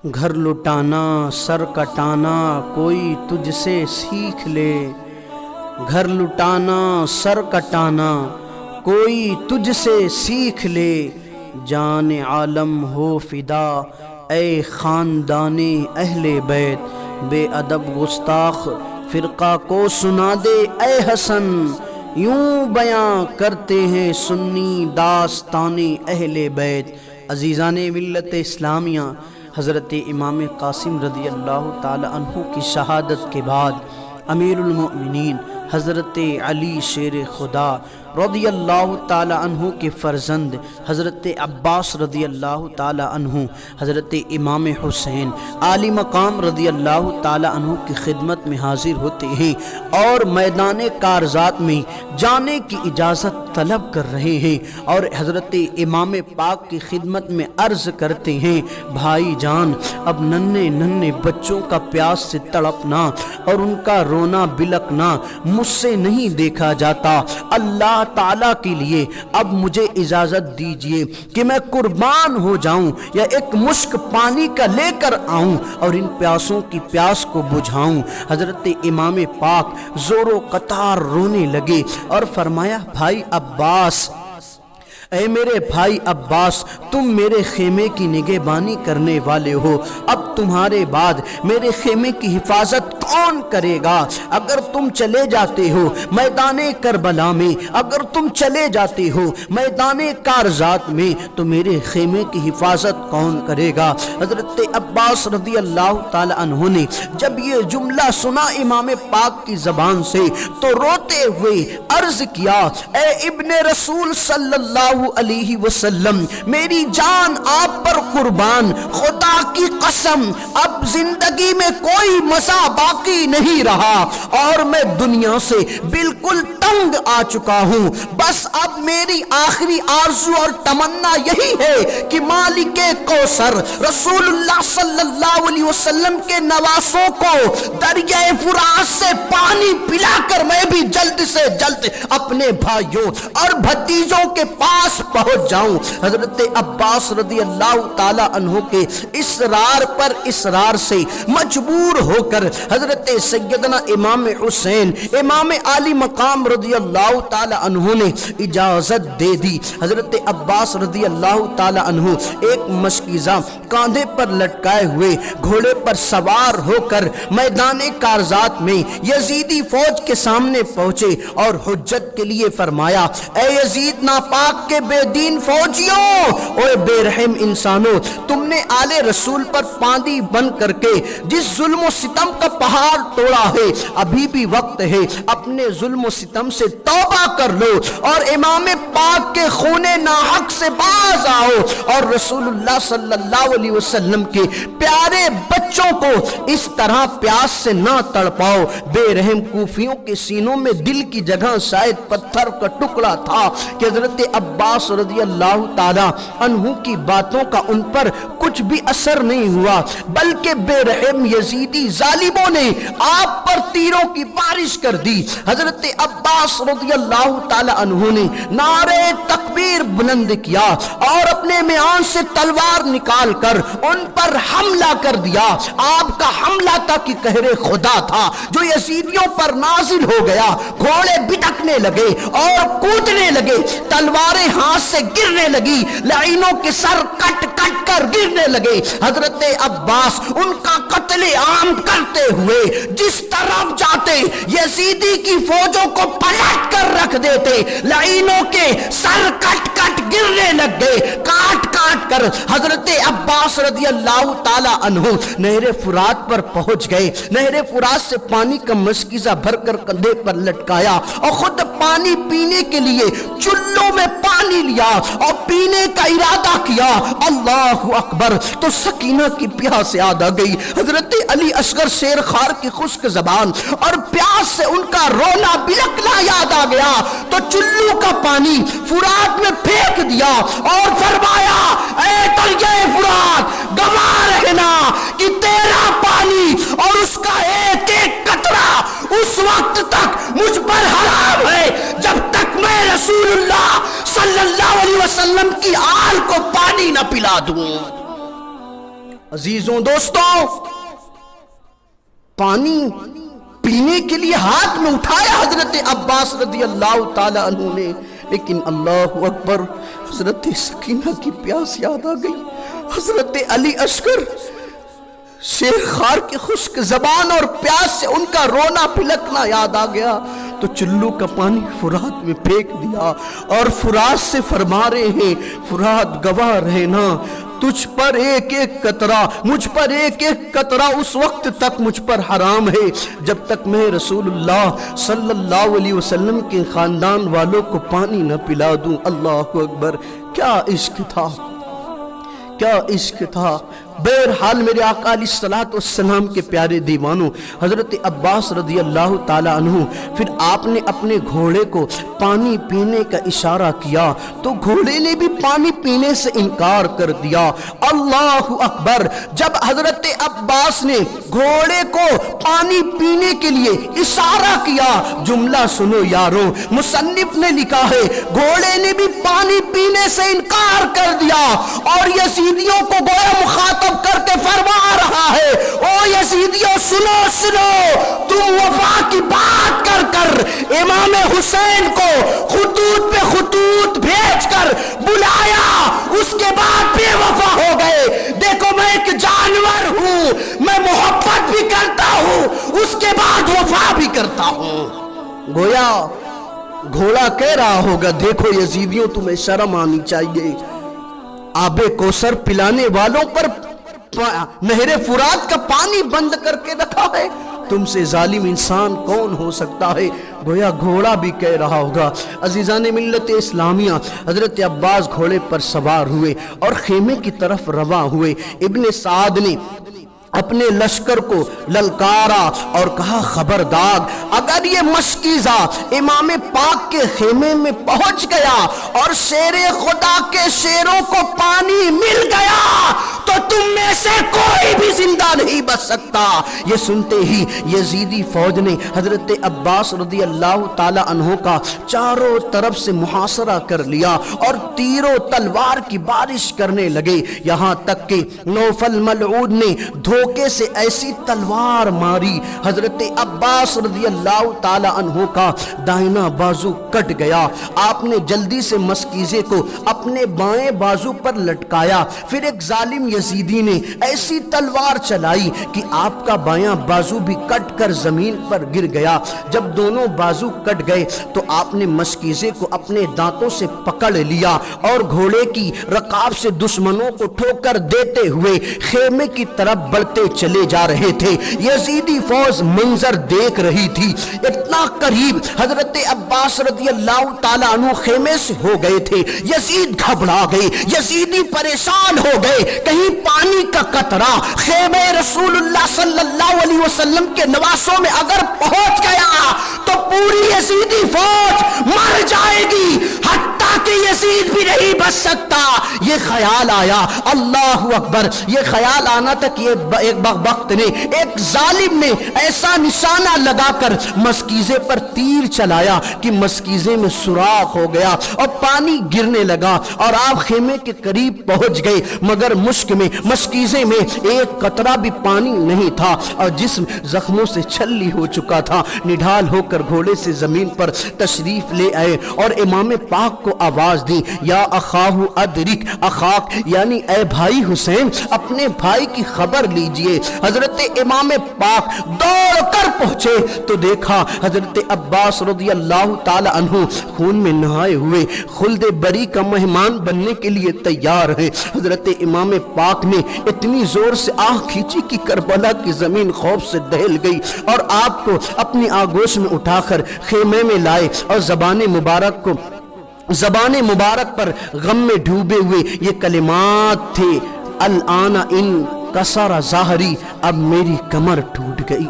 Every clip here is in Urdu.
گھر لٹانا سر کٹانا کوئی تجھ سے سیکھ لے، گھر لٹانا سر کٹانا کوئی تجھ سے سیکھ لے، جان عالم ہو فدا اے خاندان اہل بیت، بے ادب گستاخ فرقہ کو سنا دے اے حسن، یوں بیاں کرتے ہیں سنی داستان اہل بیت۔ عزیزان ملت اسلامیہ، حضرت امام قاسم رضی اللہ تعالی عنہ کی شہادت کے بعد امیر المؤمنین حضرت علی شیر خدا رضی اللہ تعالی عنہ کے فرزند حضرت عباس رضی اللہ تعالی عنہ، حضرت امام حسین عالی مقام رضی اللہ تعالی عنہ کی خدمت میں حاضر ہوتے ہیں اور میدان کارزات میں جانے کی اجازت طلب کر رہے ہیں، اور حضرت امام پاک کی خدمت میں عرض کرتے ہیں، بھائی جان اب ننھے ننھے بچوں کا پیاس سے تڑپنا اور ان کا رونا بلکنا مجھ سے نہیں دیکھا جاتا، اللہ تعالیٰ کے لیے اب مجھے اجازت دیجئے کہ میں قربان ہو جاؤں یا ایک مشک پانی کا لے کر آؤں اور ان پیاسوں کی پیاس کو بجھاؤں۔ حضرت امام پاک زور و قطار رونے لگے اور فرمایا، بھائی عباس، اے میرے بھائی عباس، تم میرے خیمے کی نگہبانی کرنے والے ہو، اب تمہارے بعد میرے خیمے کی حفاظت کون کرے گا؟ اگر تم چلے جاتے ہو میدان کربلا میں، اگر تم چلے جاتے ہو میدان کارزات میں، تو میرے خیمے کی حفاظت کون کرے گا؟ حضرت عباس رضی اللہ تعالی عنہ نے جب یہ جملہ سنا امام پاک کی زبان سے تو روتے ہوئے عرض کیا، اے ابن رسول صلی اللہ علیہ وسلم، میری جان آپ پر قربان، خدا کی قسم اب زندگی میں کوئی مزہ باقی نہیں رہا اور میں دنیا سے بالکل تنگ آ چکا ہوں، بس اب میری آخری آرزو اور تمنا یہی ہے کہ مالک کوثر رسول اللہ صلی اللہ علیہ وسلم کے نواسوں کو دریائے فرات سے پانی پلا کر میں بھی جلد سے جلد اپنے بھائیوں اور بھتیجوں کے پاس پہنچ جاؤں۔ حضرت عباس رضی اللہ تعالی عنہ کے اصرار پر اصرار سے مجبور ہو کر حضرت سیدنا امام حسین امام عالی مقام رضی اللہ تعالی عنہ نے اجازت دے دی۔ حضرت عباس رضی اللہ تعالی عنہ ایک مشکیزہ کاندھے پر لٹکائے ہوئے گھوڑے پر سوار ہو کر میدان کارزات میں یزیدی فوج کے سامنے پہنچے اور حجت کے لیے فرمایا، اے یزید ناپاک کے بے دین فوجیوں، اوے بے رحم انسانوں، تم نے آل رسول پر پاندی بن کر کے جس ظلم و ستم کا پہاڑ توڑا ہے، ابھی بھی وقت ہے اپنے ظلم و ستم سے توبہ کر لو اور امام پاک کے خون ناحق سے باز آؤ اور رسول اللہ صلی اللہ علیہ وسلم کے پیارے بچوں کو اس طرح پیاس سے نہ تڑپاؤ۔ بے رحم کوفیوں کے سینوں میں دل کی جگہ شاید پتھر کا ٹکڑا تھا کہ حضرت عباس رضی اللہ تعالی عنہ کی باتوں کا ان پر کچھ بھی اثر نہیں ہوا، بلکہ بے رحم یزیدی ظالموں نے آپ پر تیروں کی بارش کر دی۔ حضرت عباس رضی اللہ تعالی عنہ نے نعرے تکبیر بلند کیا اور اپنے میان سے تلوار نکال کر ان پر حملہ کر دیا۔ آپ کا حملہ تھا کہ قہر خدا تھا جو یزیدیوں پر نازل ہو گیا، گھوڑے بٹکنے لگے اور کودنے لگے، تلواریں ہاتھ سے گرنے لگی، لعینوں کے سر کٹ کٹ کر گرنے لگے۔ حضرت عباس ان کا قتل عام کرتے ہوئے جس طرف جاتے یزیدی کی فوجوں کو پلٹ کر رکھ دیتے، لعینوں کے سر کٹ کٹ گرنے لگ گئے، کاٹ کاٹ کر حضرت عباس رضی اللہ تعالی عنہ نہر فرات پر پہنچ گئے۔ نہر فرات سے پانی کا مشکیزہ بھر کر کندھے پر لٹکایا اور خود پانی پینے کے لیے چلوں میں پانی لیا اور پینے کا ارادہ کیا۔ اللہ اکبر! تو سکینہ کی پیاس یاد آ گئی، حضرت علی اصغر شیر خار کی خشک زبان اور پیاس سے ان کا رونا بلکنا یاد آ گیا، تو چلو کا پانی فرات میں پھینک دیا اور فرمایا، اے دریائے فرات، گواہ رہنا کہ تیرا پانی اور اس کا ایک ایک قطرہ اس وقت تک مجھ پر حرام ہے جب تک میں رسول اللہ صلی اللہ علیہ وسلم کی آل کو پانی نہ پلا دوں۔ عزیزوں دوستوں، پانی پینے کے لیے ہاتھ میں اٹھایا حضرت عباس رضی اللہ تعالی عنہ نے، لیکن اللہ اکبر، حضرت سکینہ کی پیاس یاد آ گئی، حضرت علی عسکر شیر خار کی خشک زبان اور پیاس سے ان کا رونا پھلکنا یاد آ گیا، تو چلو کا پانی فرات میں پھینک دیا اور فرات سے فرما رہے ہیں، فرات گواہ رہنا، تجھ پر ایک ایک قطرہ، مجھ پر ایک ایک قطرہ اس وقت تک مجھ پر حرام ہے جب تک میں رسول اللہ صلی اللہ علیہ وسلم کے خاندان والوں کو پانی نہ پلا دوں۔ اللہ اکبر، کیا عشق تھا، کیا عشق تھا۔ بہرحال میرے آقا علیہ الصلوۃ والسلام کے پیارے دیوانوں، حضرت عباس رضی اللہ تعالی عنہ پھر آپ نے اپنے گھوڑے کو پانی پینے کا اشارہ کیا تو گھوڑے نے بھی پانی پینے سے انکار کر دیا۔ اللہ اکبر، جب حضرت عباس نے گھوڑے کو پانی پینے کے لیے اشارہ کیا، جملہ سنو یارو، مصنف نے لکھا ہے گھوڑے نے بھی پانی پینے سے انکار کر دیا اور یزیدیوں کو گویا مخاطب کر کے فرما رہا ہے، او یزیدیوں سنو سنو، تم وفا کی بات کر کر امام حسین کو خطوط پہ خطوط بھیج کر بلایا، اس کے بعد بے وفا ہو گئے۔ دیکھو میں ایک جانور ہوں، میں محبت بھی کرتا ہوں، اس کے بعد وفا بھی کرتا ہوں۔ گویا گھوڑا کہہ رہا ہوگا دیکھو یزیدیوں تمہیں شرم آنی چاہیے، آب کوثر پلانے والوں پر نہر فرات کا پانی بند کر کے رکھا ہے، تم سے ظالم انسان کون ہو سکتا ہے؟ گویا گھوڑا بھی کہہ رہا ہوگا۔ عزیزان ملت اسلامیہ، حضرت عباس گھوڑے پر سوار ہوئے اور خیمے کی طرف رواں ہوئے۔ ابن سعد نے اپنے لشکر کو للکارا اور کہا خبردار، اگر یہ مشکیزہ امام پاک کے خیمے میں پہنچ گیا اور شیر خدا کے شیروں کو پانی مل گیا تو تم میں سے کوئی بھی زندہ نہیں بچ سکتا۔ یہ سنتے ہی یزیدی فوج نے حضرت عباس رضی اللہ تعالی عنہ کا چاروں طرف سے محاصرہ کر لیا اور تیر و تلوار کی بارش کرنے لگے، یہاں تک کہ نوفل ملعون نے دھوکے سے ایسی تلوار ماری حضرت عباس رضی اللہ تعالی عنہ کا دائنا بازو کٹ گیا۔ آپ نے جلدی سے مسکیزے کو اپنے بائیں بازو پر لٹکایا، پھر ایک ظالم یزیدی نے ایسی تلوار چلائی کہ آپ کا بایاں بازو بھی کٹ کر زمین پر گر گیا۔ جب دونوں بازو کٹ گئے تو آپ نے مسکیزے کو اپنے دانتوں سے پکڑ لیا اور گھوڑے کی رکاب سے دشمنوں کو ٹھوکر دیتے ہوئے خیمے کی طرف بڑھتے چلے جا رہے تھے۔ یزیدی فوج منظر دیکھ رہی تھی، اتنا قریب حضرت عباس رضی اللہ تعالی عنہ خیمے سے ہو گئے تھے۔ یزید گھبرا گئے، یزیدی پریشان ہو گئے، کہیں پانی کا قطرہ خیمے رسول اللہ صلی اللہ علیہ وسلم کے نواسوں میں اگر پہنچ گیا تو پوری یزیدی فوج مر جائے گی، حتیٰ کہ یزید بھی نہیں بچ سکتا۔ یہ خیال آیا، اللہ اکبر، یہ خیال آنا تک یہ ایک وقت نے، ایک ظالم نے ایسا نشانہ لگا کر مسکیزے پر تیر چلایا کہ مسکیزے میں سوراخ ہو گیا اور پانی گرنے لگا اور آپ خیمے کے قریب پہنچ گئے، مگر مشک میں مسکیزے میں ایک قطرہ بھی پانی نہیں تھا اور جسم زخموں سے چھلی ہو چکا تھا۔ نڈھال ہو کر گھوڑے سے زمین پر تشریف لے آئے اور امام پاک کو آواز دی، یا اخاہ ادرک اخاک، یعنی اے بھائی حسین اپنے بھائی کی خبر لیجئے۔ حضرت امام پاک دوڑ کر پہنچے تو دیکھا حضرت عباس رضی اللہ تعالی عنہ خون میں نہائے ہوئے خلد بری کا مہمان بننے کے لیے تیار ہیں۔ حضرت امام پاک نے اتنی زور سے آہ کھینچی کہ کربلا کی زمین خوف سے دہل گئی اور آپ کو اپنی آگوش میں اٹھا کر خیمے میں لائے اور زبان مبارک پر غم میں ڈوبے ہوئے یہ کلمات تھے، الآن ان کسر ظاہری، اب میری کمر ٹوٹ گئی۔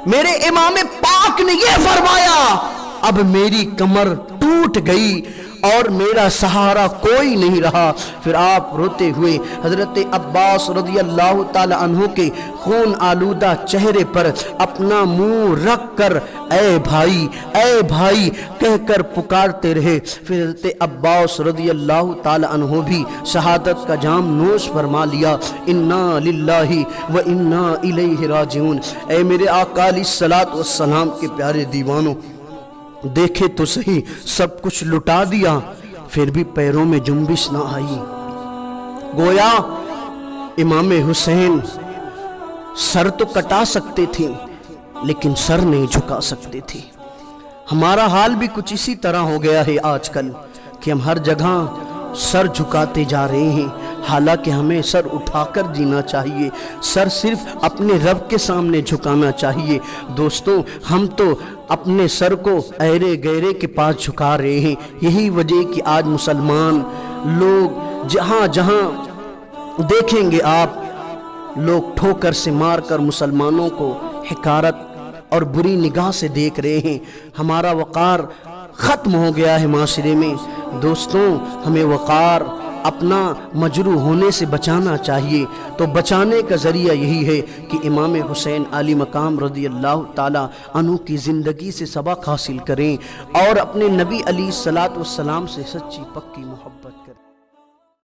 میرے امام پاک نے یہ فرمایا، اب میری کمر ٹوٹ گئی۔ اور میرا سہارا کوئی نہیں رہا۔ پھر آپ روتے ہوئے حضرت عباس رضی اللہ تعالی عنہ کے خون آلودہ چہرے پر اپنا منہ رکھ کر اے بھائی کہہ کر پکارتے رہے۔ پھر حضرت عباس رضی اللہ تعالی عنہ بھی شہادت کا جام نوش فرما لیا۔ انا للہ و انا الیہ راجعون۔ اے میرے آقا علیہ الصلوۃ والسلام کے پیارے دیوانوں، دیکھے تو صحیح سب کچھ لٹا دیا، پھر بھی پیروں میں جنبش نہ آئی۔ گویا امام حسین سر تو کٹا سکتے تھے لیکن سر نہیں جھکا سکتے تھے۔ ہمارا حال بھی کچھ اسی طرح ہو گیا ہے آج کل کہ ہم ہر جگہ سر جھکاتے جا رہے ہیں، حالانکہ ہمیں سر اٹھا کر جینا چاہیے، سر صرف اپنے رب کے سامنے جھکانا چاہیے۔ دوستوں، ہم تو اپنے سر کو ایرے گیرے کے پاس جھکا رہے ہیں۔ یہی وجہ کہ آج مسلمان لوگ جہاں جہاں دیکھیں گے آپ، لوگ ٹھوکر سے مار کر مسلمانوں کو حقارت اور بری نگاہ سے دیکھ رہے ہیں۔ ہمارا وقار ختم ہو گیا ہے معاشرے میں۔ دوستوں، ہمیں وقار اپنا مجروح ہونے سے بچانا چاہیے، تو بچانے کا ذریعہ یہی ہے کہ امام حسین علی مقام رضی اللہ تعالی عنہ کی زندگی سے سبق حاصل کریں اور اپنے نبی علیہ الصلوۃ والسلام سے سچی پکی محبت کریں۔